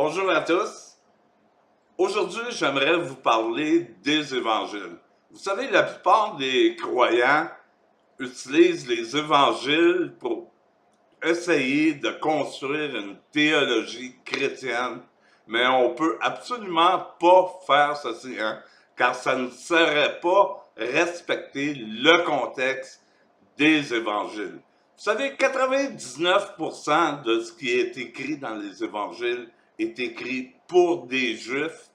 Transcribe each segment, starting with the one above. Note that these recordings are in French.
Bonjour à tous. Aujourd'hui, j'aimerais vous parler des évangiles. Vous savez, la plupart des croyants utilisent les évangiles pour essayer de construire une théologie chrétienne, mais on peut absolument pas faire ceci, car ça ne serait pas respecter le contexte des évangiles. Vous savez, 99% de ce qui est écrit dans les évangiles est écrit pour des Juifs.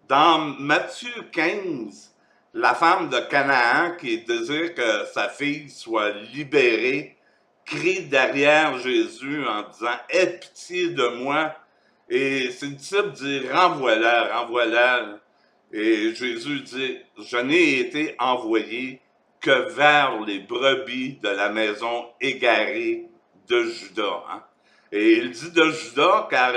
Dans Matthieu 15, la femme de Canaan qui désire que sa fille soit libérée crie derrière Jésus en disant « Aie pitié de moi ». Et ses disciples disent « Renvoie-la, renvoie-la ». Et Jésus dit « Je n'ai été envoyé que vers les brebis de la maison égarée de Juda. » Et il dit de Juda car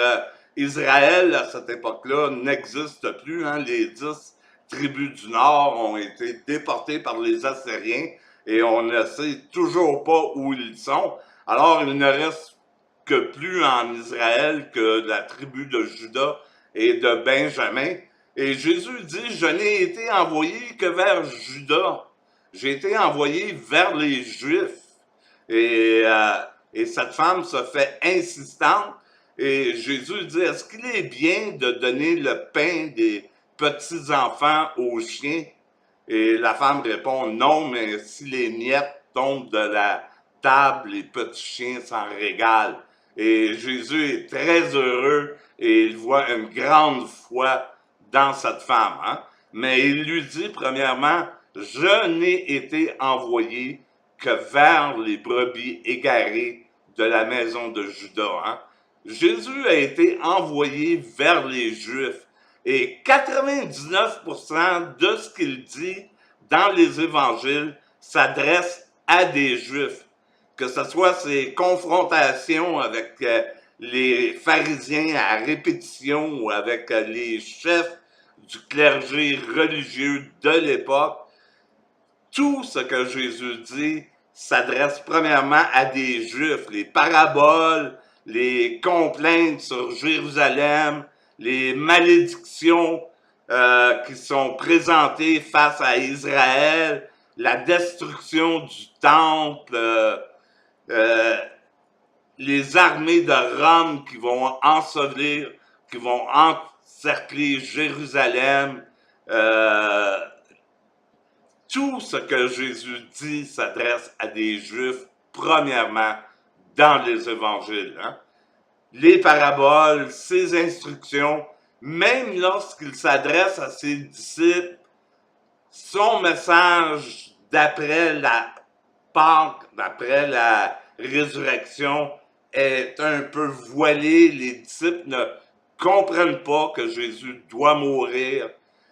Israël, à cette époque-là, n'existe plus. Les 10 tribus du Nord ont été déportées par les Assyriens et on ne sait toujours pas où ils sont. Alors, il ne reste que plus en Israël que la tribu de Juda et de Benjamin. Et Jésus dit, je n'ai été envoyé que vers Juda. J'ai été envoyé vers les Juifs. Et cette femme se fait insistante. Et Jésus dit, est-ce qu'il est bien de donner le pain des petits-enfants aux chiens? Et la femme répond, non, mais si les miettes tombent de la table, les petits chiens s'en régalent. Et Jésus est très heureux et il voit une grande foi dans cette femme. Mais il lui dit, premièrement, je n'ai été envoyé que vers les brebis égarées de la maison de Juda. Jésus a été envoyé vers les Juifs. Et 99% de ce qu'il dit dans les évangiles s'adresse à des Juifs. Que ce soit ses confrontations avec les pharisiens à répétition ou avec les chefs du clergé religieux de l'époque, tout ce que Jésus dit s'adresse premièrement à des Juifs. Les paraboles, les complaintes sur Jérusalem, les malédictions qui sont présentées face à Israël, la destruction du temple, les armées de Rome qui vont ensevelir, qui vont encercler Jérusalem. Tout ce que Jésus dit s'adresse à des Juifs, premièrement, dans les évangiles. Les paraboles, ses instructions, même lorsqu'il s'adresse à ses disciples, son message d'après la Pâque, d'après la résurrection, est un peu voilé. Les disciples ne comprennent pas que Jésus doit mourir.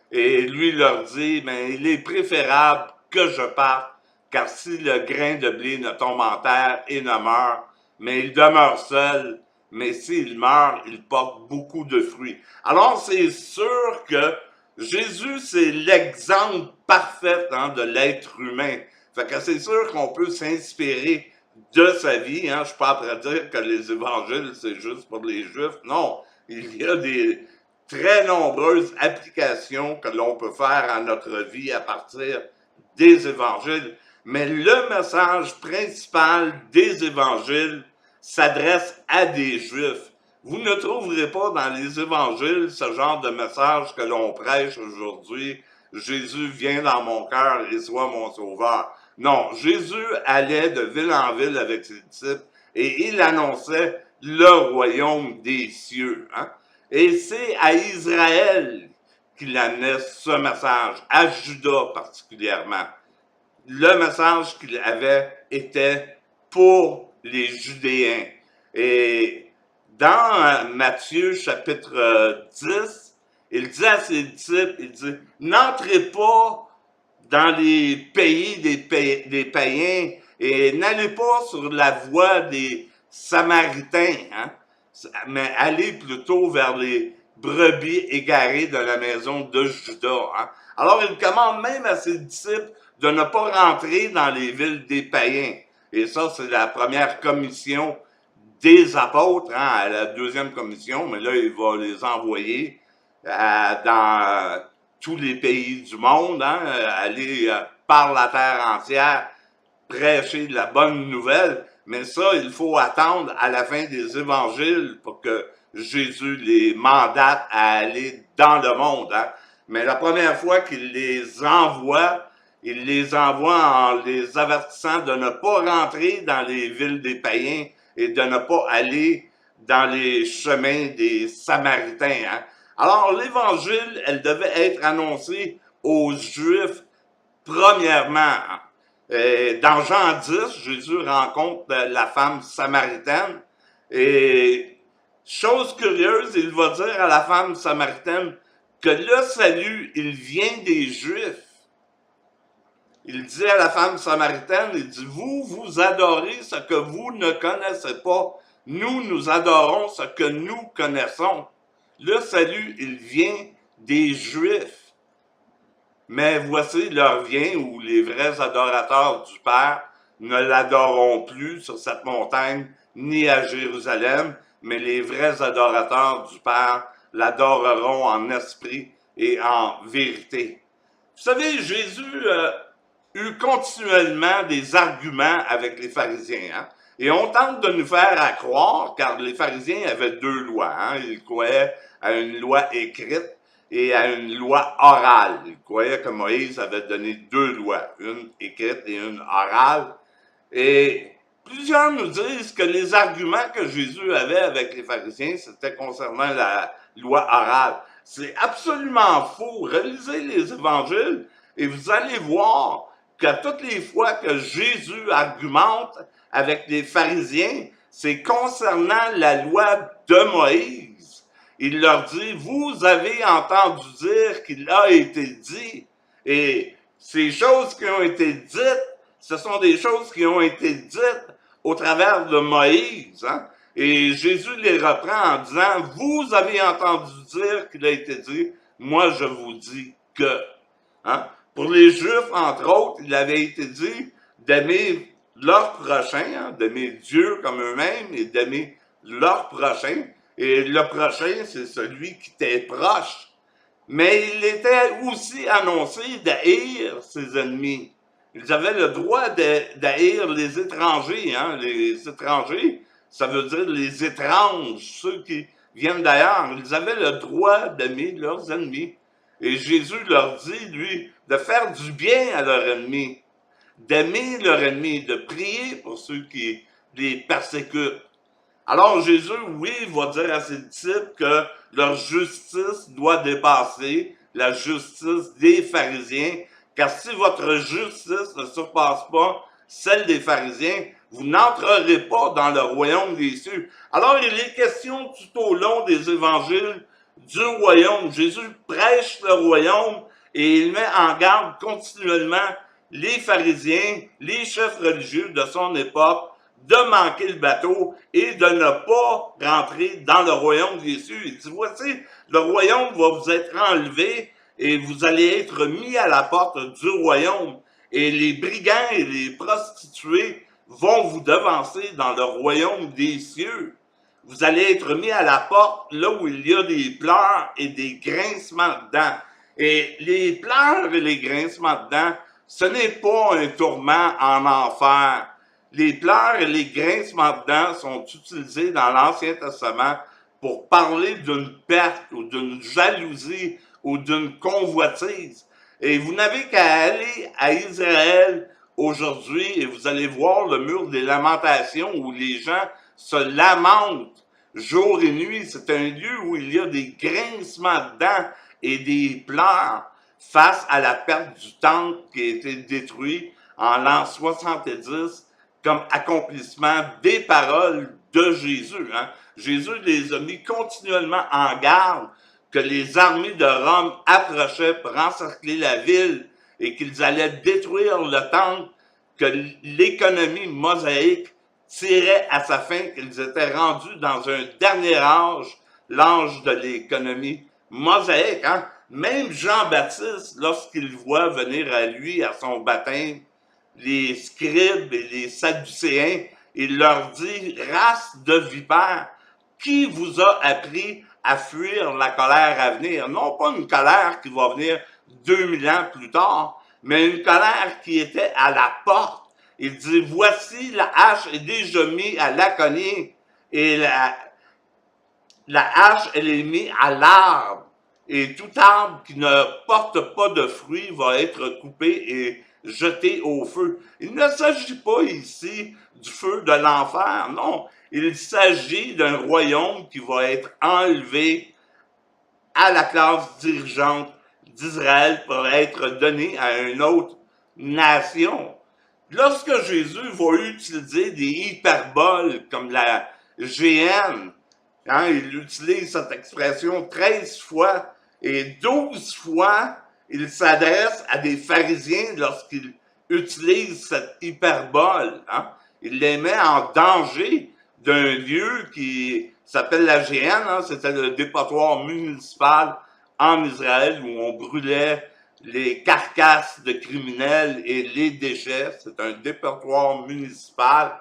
Et lui leur dit, mais il est préférable que je parte, car si le grain de blé ne tombe en terre et ne meurt, mais il demeure seul, mais s'il meurt, il porte beaucoup de fruits. Alors c'est sûr que Jésus, c'est l'exemple parfait de l'être humain. Fait que c'est sûr qu'on peut s'inspirer de sa vie. Je suis pas après dire que les évangiles, c'est juste pour les Juifs. Non, il y a des très nombreuses applications que l'on peut faire à notre vie à partir des évangiles. Mais le message principal des évangiles s'adresse à des Juifs. Vous ne trouverez pas dans les évangiles ce genre de message que l'on prêche aujourd'hui. Jésus vient dans mon cœur et soit mon sauveur. Non, Jésus allait de ville en ville avec ses disciples et il annonçait le royaume des cieux. Et c'est à Israël qu'il amenait ce message, à Juda particulièrement. Le message qu'il avait était pour les Judéens. Et dans Matthieu chapitre 10, il dit à ses disciples, il dit, n'entrez pas dans les pays des païens et n'allez pas sur la voie des Samaritains, mais allez plutôt vers les brebis égarées de la maison de Juda. Alors il commande même à ses disciples de ne pas rentrer dans les villes des païens. Et ça, c'est la première commission des apôtres à la deuxième commission, mais là, il va les envoyer dans tous les pays du monde, aller par la terre entière prêcher la bonne nouvelle, mais ça, il faut attendre à la fin des évangiles pour que Jésus les mandate à aller dans le monde. Mais la première fois qu'il les envoie, il les envoie en les avertissant de ne pas rentrer dans les villes des païens et de ne pas aller dans les chemins des Samaritains. Alors, l'évangile, elle devait être annoncée aux Juifs premièrement. Dans Jean 10, Jésus rencontre la femme samaritaine et, chose curieuse, il va dire à la femme samaritaine que le salut, il vient des Juifs. Il dit à la femme samaritaine, il dit, vous adorez ce que vous ne connaissez pas. Nous adorons ce que nous connaissons. Le salut, il vient des Juifs. Mais voici l'heure vient où les vrais adorateurs du Père ne l'adoreront plus sur cette montagne, ni à Jérusalem, mais les vrais adorateurs du Père l'adoreront en esprit et en vérité. Vous savez, Jésus eut continuellement des arguments avec les pharisiens. Et on tente de nous faire croire, car les pharisiens avaient deux lois. Ils croyaient à une loi écrite et à une loi orale. Ils croyaient que Moïse avait donné deux lois, une écrite et une orale. Et plusieurs nous disent que les arguments que Jésus avait avec les pharisiens, c'était concernant la loi orale. C'est absolument faux. Relisez les évangiles et vous allez voir qu'à toutes les fois que Jésus argumente avec les pharisiens, c'est concernant la loi de Moïse. Il leur dit, vous avez entendu dire qu'il a été dit. Et ces choses qui ont été dites, ce sont des choses qui ont été dites au travers de Moïse. Et Jésus les reprend en disant, vous avez entendu dire qu'il a été dit, moi je vous dis que. Pour les Juifs, entre autres, il avait été dit d'aimer leur prochain, d'aimer Dieu comme eux-mêmes et d'aimer leur prochain. Et le prochain, c'est celui qui t'est proche. Mais il était aussi annoncé d'haïr ses ennemis. Ils avaient le droit d'haïr les étrangers. Les étrangers, ça veut dire les étranges, ceux qui viennent d'ailleurs. Ils avaient le droit d'aimer leurs ennemis. Et Jésus leur dit, lui, de faire du bien à leurs ennemis, d'aimer leurs ennemis, de prier pour ceux qui les persécutent. Alors Jésus, oui, va dire à ses disciples que leur justice doit dépasser la justice des pharisiens, car si votre justice ne surpasse pas celle des pharisiens, vous n'entrerez pas dans le royaume des cieux. Alors il est question tout au long des évangiles du royaume. Jésus prêche le royaume et il met en garde continuellement les pharisiens, les chefs religieux de son époque, de manquer le bateau et de ne pas rentrer dans le royaume des cieux. Il dit, voici, le royaume va vous être enlevé et vous allez être mis à la porte du royaume. Et les brigands et les prostituées vont vous devancer dans le royaume des cieux. Vous allez être mis à la porte là où il y a des pleurs et des grincements de dents. Et les pleurs et les grincements de dents, ce n'est pas un tourment en enfer. Les pleurs et les grincements de dents sont utilisés dans l'Ancien Testament pour parler d'une perte ou d'une jalousie ou d'une convoitise. Et vous n'avez qu'à aller à Israël aujourd'hui et vous allez voir le mur des lamentations où les gens se lamentent jour et nuit. C'est un lieu où il y a des grincements de dents et des pleurs face à la perte du temple qui a été détruit en l'an 70 comme accomplissement des paroles de Jésus. Jésus les a mis continuellement en garde que les armées de Rome approchaient pour encercler la ville et qu'ils allaient détruire le temple, que l'économie mosaïque tirait à sa fin, qu'ils étaient rendus dans un dernier âge, l'âge de l'économie mosaïque. Même Jean-Baptiste, lorsqu'il voit venir à lui, à son baptême, les scribes et les sadducéens, il leur dit, race de vipères, qui vous a appris à fuir la colère à venir? Non pas une colère qui va venir 2000 ans plus tard, mais une colère qui était à la porte. Il dit, voici la hache est déjà mise à l'aconie, et la hache, elle est mise à l'arbre. Et tout arbre qui ne porte pas de fruits va être coupé et jeté au feu. Il ne s'agit pas ici du feu de l'enfer, non. Il s'agit d'un royaume qui va être enlevé à la classe dirigeante d'Israël pour être donné à une autre nation. Lorsque Jésus va utiliser des hyperboles comme la GN, hein, il utilise cette expression 13 fois et 12 fois, il s'adresse à des pharisiens lorsqu'il utilise cette hyperbole. Hein. Il les met en danger d'un lieu qui s'appelle la GN, hein, c'était le dépotoir municipal en Israël où on brûlait les carcasses de criminels et les déchets. C'est un dépotoir municipal.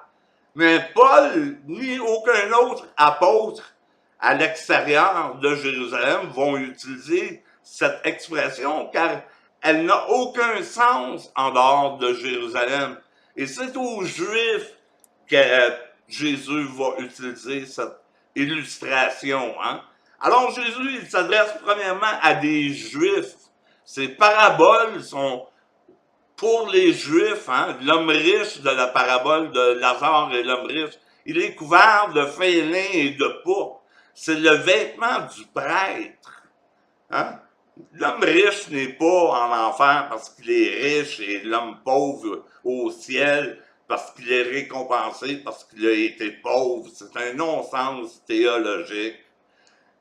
Mais Paul, ni aucun autre apôtre à l'extérieur de Jérusalem vont utiliser cette expression car elle n'a aucun sens en dehors de Jérusalem. Et c'est aux Juifs que Jésus va utiliser cette illustration. Hein? Alors Jésus, il s'adresse premièrement à des Juifs. Ces paraboles sont pour les Juifs, hein, l'homme riche de la parabole de Lazare et l'homme riche, il est couvert de félin et de pourpre. C'est le vêtement du prêtre. Hein? L'homme riche n'est pas en enfer parce qu'il est riche et l'homme pauvre au ciel parce qu'il est récompensé parce qu'il a été pauvre. C'est un non-sens théologique.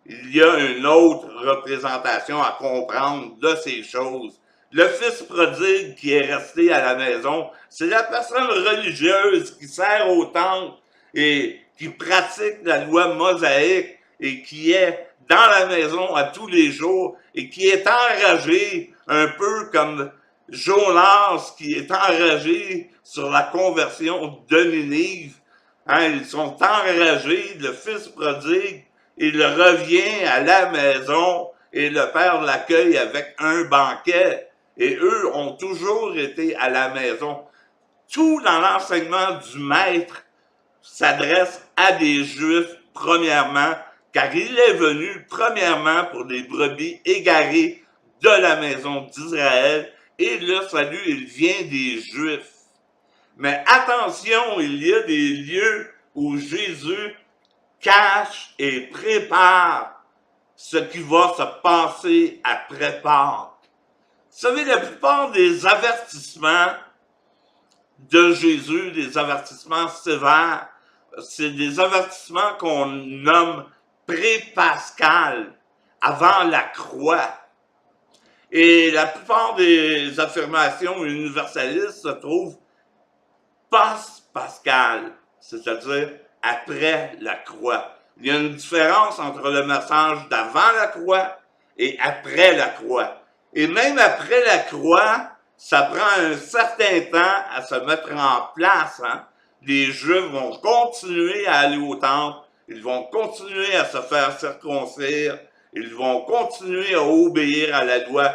Il y a une autre représentation à comprendre de ces choses. Le fils prodigue qui est resté à la maison, c'est la personne religieuse qui sert au temple et qui pratique la loi mosaïque et qui est dans la maison à tous les jours et qui est enragé, un peu comme Jonas qui est enragé sur la conversion de Ninive. Hein, ils sont enragés, le fils prodigue, il revient à la maison et le père l'accueille avec un banquet. Et eux ont toujours été à la maison. Tout dans l'enseignement du maître s'adresse à des Juifs, premièrement, car il est venu, premièrement, pour les brebis égarées de la maison d'Israël, et le salut, il vient des Juifs. Mais attention, il y a des lieux où Jésus cache et prépare ce qui va se passer après Pâques. Vous savez, la plupart des avertissements de Jésus, des avertissements sévères, c'est des avertissements qu'on nomme pré-pascal, avant la croix. Et la plupart des affirmations universalistes se trouvent post-pascal, c'est-à-dire après la croix. Il y a une différence entre le message d'avant la croix et après la croix. Et même après la croix, ça prend un certain temps à se mettre en place. Hein? Les Juifs vont continuer à aller au temple, ils vont continuer à se faire circoncire, ils vont continuer à obéir à la loi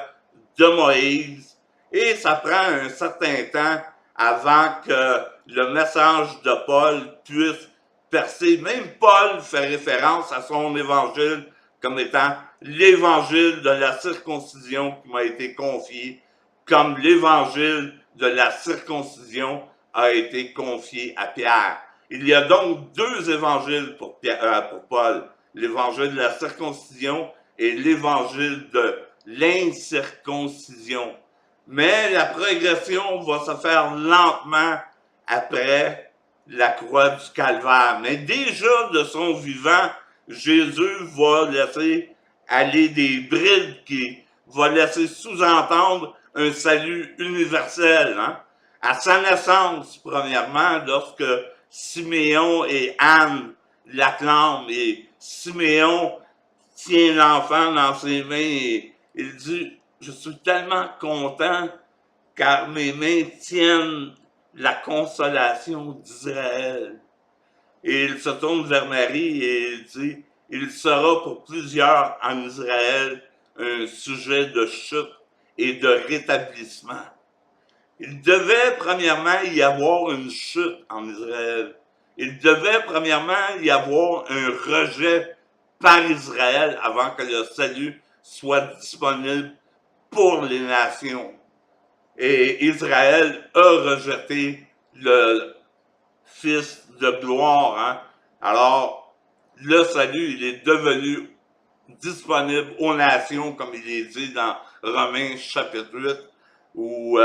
de Moïse. Et ça prend un certain temps avant que le message de Paul puisse percer. Même Paul fait référence à son évangile comme étant l'évangile de la circoncision qui m'a été confié, comme l'évangile de la circoncision a été confié à Pierre. Il y a donc deux évangiles pour Paul, l'évangile de la circoncision et l'évangile de l'incirconcision. Mais la progression va se faire lentement après la croix du calvaire. Mais déjà de son vivant, Jésus va laisser aller des brides qui va laisser sous-entendre un salut universel. Hein? À sa naissance, premièrement, lorsque Siméon et Anne l'acclament et Siméon tient l'enfant dans ses mains et il dit « Je suis tellement content car mes mains tiennent la consolation d'Israël. » Et il se tourne vers Marie et il dit, il sera pour plusieurs en Israël un sujet de chute et de rétablissement. Il devait premièrement y avoir une chute en Israël. Il devait premièrement y avoir un rejet par Israël avant que le salut soit disponible pour les nations. Et Israël a rejeté le Fils de gloire. Hein? Alors, le salut, il est devenu disponible aux nations, comme il est dit dans Romains chapitre 8, où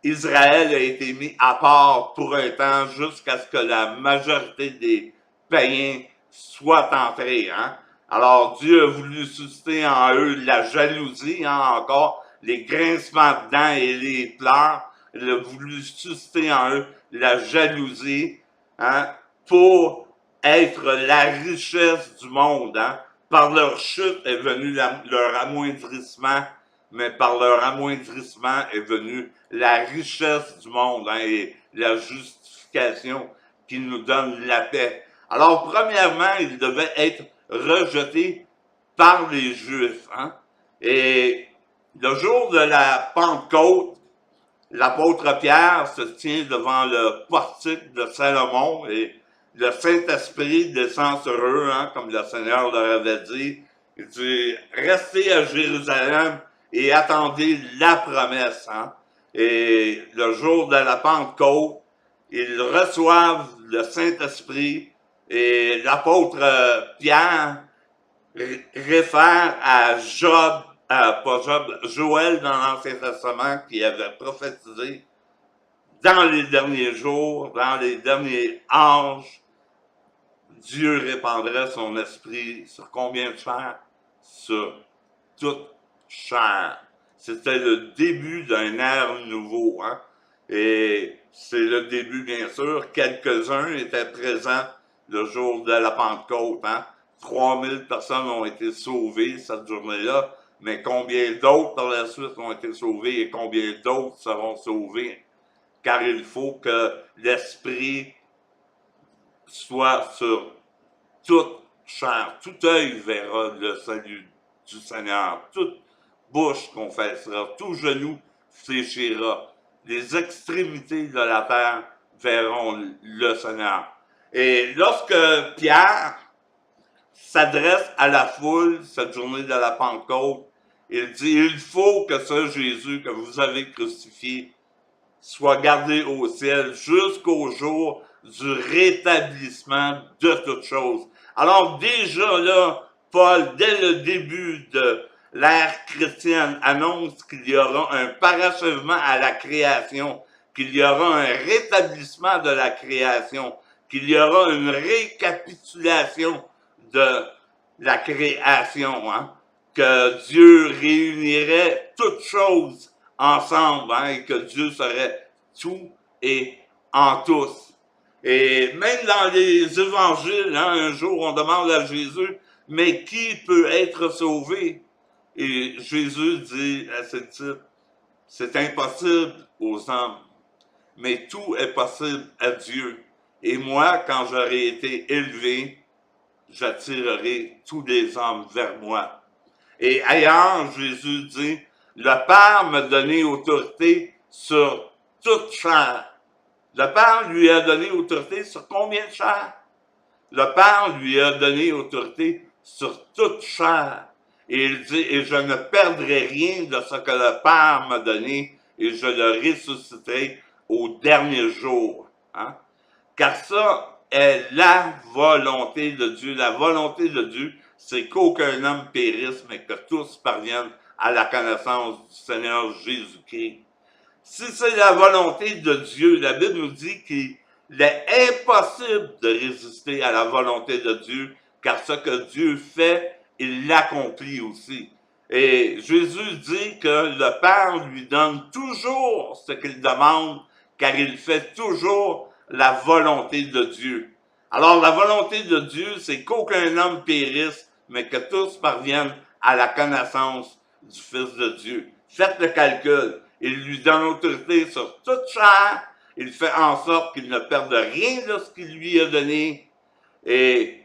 Israël a été mis à part pour un temps jusqu'à ce que la majorité des païens soient entrés. Hein? Alors Dieu a voulu susciter en eux la jalousie, hein, encore, les grincements de dents et les pleurs. Il a voulu susciter en eux la jalousie, hein, pour être la richesse du monde. Hein? Par leur chute est venu leur amoindrissement, mais par leur amoindrissement est venue la richesse du monde, hein, et la justification qui nous donne la paix. Alors, premièrement, il devait être rejeté par les Juifs. Hein? Et le jour de la Pentecôte, l'apôtre Pierre se tient devant le portique de Salomon et le Saint-Esprit descend sur eux, hein, comme le Seigneur leur avait dit. Il dit, restez à Jérusalem et attendez la promesse. Hein. Et le jour de la Pentecôte, ils reçoivent le Saint-Esprit et l'apôtre Pierre réfère à Job, pas Job, Joël dans l'Ancien Testament qui avait prophétisé dans les derniers jours, dans les derniers âges, Dieu répandrait son esprit sur combien de chair? Sur toute chair. C'était le début d'un ère nouveau. Hein? Et c'est le début, bien sûr. Quelques-uns étaient présents le jour de la Pentecôte. Hein? 3000 personnes ont été sauvées cette journée-là. Mais combien d'autres par la suite ont été sauvés et combien d'autres seront sauvés? Car il faut que l'Esprit soit sur toute chair. Tout œil verra le salut du Seigneur. Toute bouche confessera. Tout genou fléchira. Les extrémités de la terre verront le Seigneur. Et lorsque Pierre s'adresse à la foule cette journée de la Pentecôte, il dit, il faut que ce Jésus que vous avez crucifié soit gardé au ciel jusqu'au jour du rétablissement de toutes choses. Alors déjà là, Paul, dès le début de l'ère chrétienne, annonce qu'il y aura un parachèvement à la création, qu'il y aura un rétablissement de la création, qu'il y aura une récapitulation de la création, hein? Que Dieu réunirait toutes choses ensemble, hein? Et que Dieu serait tout et en tous. Et même dans les évangiles, hein, un jour on demande à Jésus, mais qui peut être sauvé? Et Jésus dit à ce titre, c'est impossible aux hommes, mais tout est possible à Dieu. Et moi, quand j'aurai été élevé, j'attirerai tous les hommes vers moi. Et ailleurs, Jésus dit, le Père m'a donné autorité sur toute chair. Le Père lui a donné autorité sur combien de chair? Le Père lui a donné autorité sur toute chair. Et il dit, et je ne perdrai rien de ce que le Père m'a donné, et je le ressusciterai au dernier jour. Hein? Car ça est la volonté de Dieu. La volonté de Dieu, c'est qu'aucun homme périsse, mais que tous parviennent à la connaissance du Seigneur Jésus-Christ. Si c'est la volonté de Dieu, la Bible nous dit qu'il est impossible de résister à la volonté de Dieu, car ce que Dieu fait, il l'accomplit aussi. Et Jésus dit que le Père lui donne toujours ce qu'il demande, car il fait toujours la volonté de Dieu. Alors la volonté de Dieu, c'est qu'aucun homme périsse, mais que tous parviennent à la connaissance du Fils de Dieu. Faites le calcul. Il lui donne autorité sur toute chair Il fait en sorte qu'il ne perde rien de ce qu'il lui a donné. Et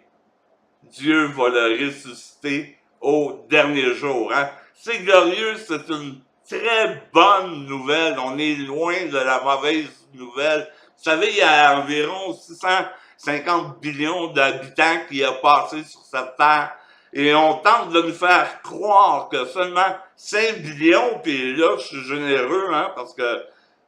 Dieu va le ressusciter au dernier jour. Hein? C'est glorieux, c'est une très bonne nouvelle. On est loin de la mauvaise nouvelle. Vous savez, il y a environ 650 billions d'habitants qui ont passé sur cette terre. Et on tente de nous faire croire que seulement 5 billions, puis là, je suis généreux, hein, parce que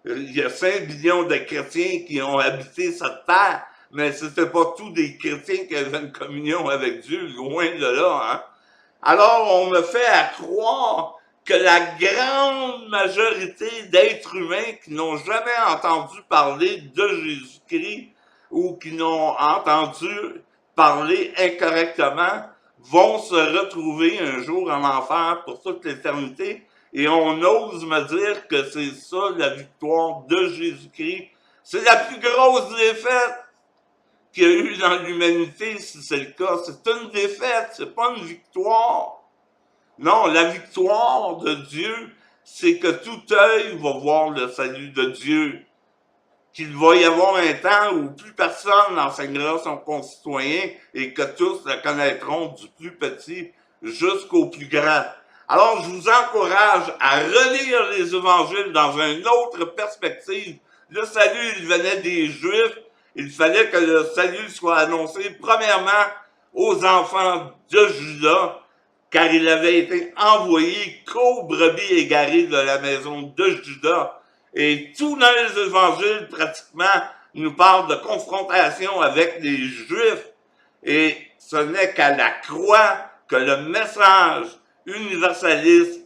il y a 5 billions de chrétiens qui ont habité cette terre, mais c'était pas tous des chrétiens qui avaient une communion avec Dieu, loin de là, hein. Alors, on me fait à croire que la grande majorité d'êtres humains qui n'ont jamais entendu parler de Jésus-Christ ou qui n'ont entendu parler incorrectement vont se retrouver un jour en enfer pour toute l'éternité. Et on ose me dire que c'est ça la victoire de Jésus-Christ. C'est la plus grosse défaite qu'il y a eu dans l'humanité, si c'est le cas. C'est une défaite, c'est pas une victoire. Non, la victoire de Dieu, c'est que tout œil va voir le salut de Dieu. Qu'il va y avoir un temps où plus personne n'enseignera son concitoyen et que tous le connaîtront du plus petit jusqu'au plus grand. Alors, je vous encourage à relire les évangiles dans une autre perspective. Le salut, il venait des Juifs. Il fallait que le salut soit annoncé premièrement aux enfants de Juda, car il avait été envoyé qu'aux brebis égarées de la maison de Juda. Et tout dans les évangiles, pratiquement, nous parle de confrontation avec les Juifs. Et ce n'est qu'à la croix que le message universaliste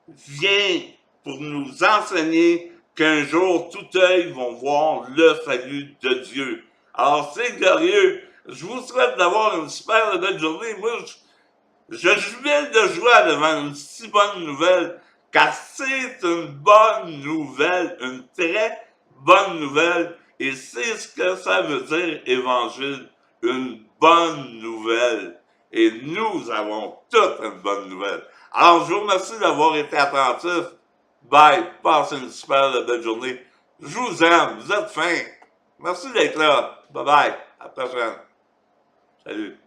vient pour nous enseigner qu'un jour, tout œil vont voir le salut de Dieu. Alors, c'est glorieux. Je vous souhaite d'avoir une super belle journée. Moi, je jubile de joie devant une si bonne nouvelle, car c'est une bonne nouvelle, une très bonne nouvelle, et c'est ce que ça veut dire, évangile, une bonne nouvelle. Et nous avons toute une bonne nouvelle. Alors, je vous remercie d'avoir été attentif. Bye, passez une super belle journée. Je vous aime, vous êtes fins. Merci d'être là. Bye bye, à la prochaine. Salut.